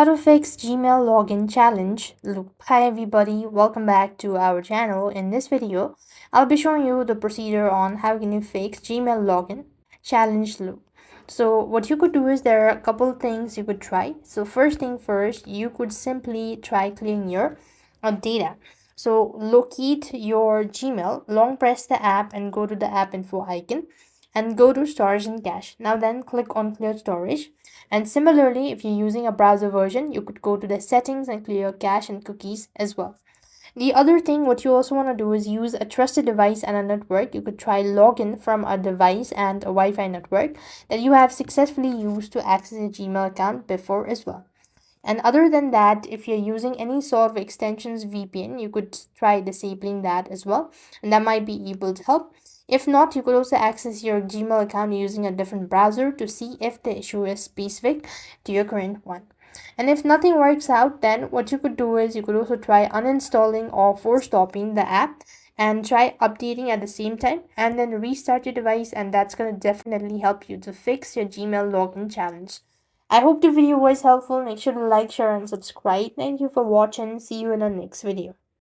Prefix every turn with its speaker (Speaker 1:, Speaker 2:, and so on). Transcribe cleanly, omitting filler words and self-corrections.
Speaker 1: How to fix Gmail login challenge loop. Hi everybody, welcome back to our channel. In this video, I'll be showing you the procedure on how can you fix Gmail login challenge loop. So what you could do is there are a couple things you could try. So first thing first, you could simply try clearing your data. So locate your Gmail, long press the app and go to the app info icon and go to storage and cache. Now then click on clear storage. And similarly, if you're using a browser version, you could go to the settings and clear cache and cookies as well. The other thing, what you also want to do is use a trusted device and a network. You could try login from a device and a Wi-Fi network that you have successfully used to access a Gmail account before as well. And other than that, if you're using any sort of extensions VPN, you could try disabling that as well, and that might be able to help. If not, you could also access your Gmail account using a different browser to see if the issue is specific to your current one. And if nothing works out, then what you could do is you could also try uninstalling or force stopping the app and try updating at the same time and then restart your device, and that's going to definitely help you to fix your Gmail login challenge. I hope the video was helpful. Make sure to like, share and subscribe. Thank you for watching. See you in the next video.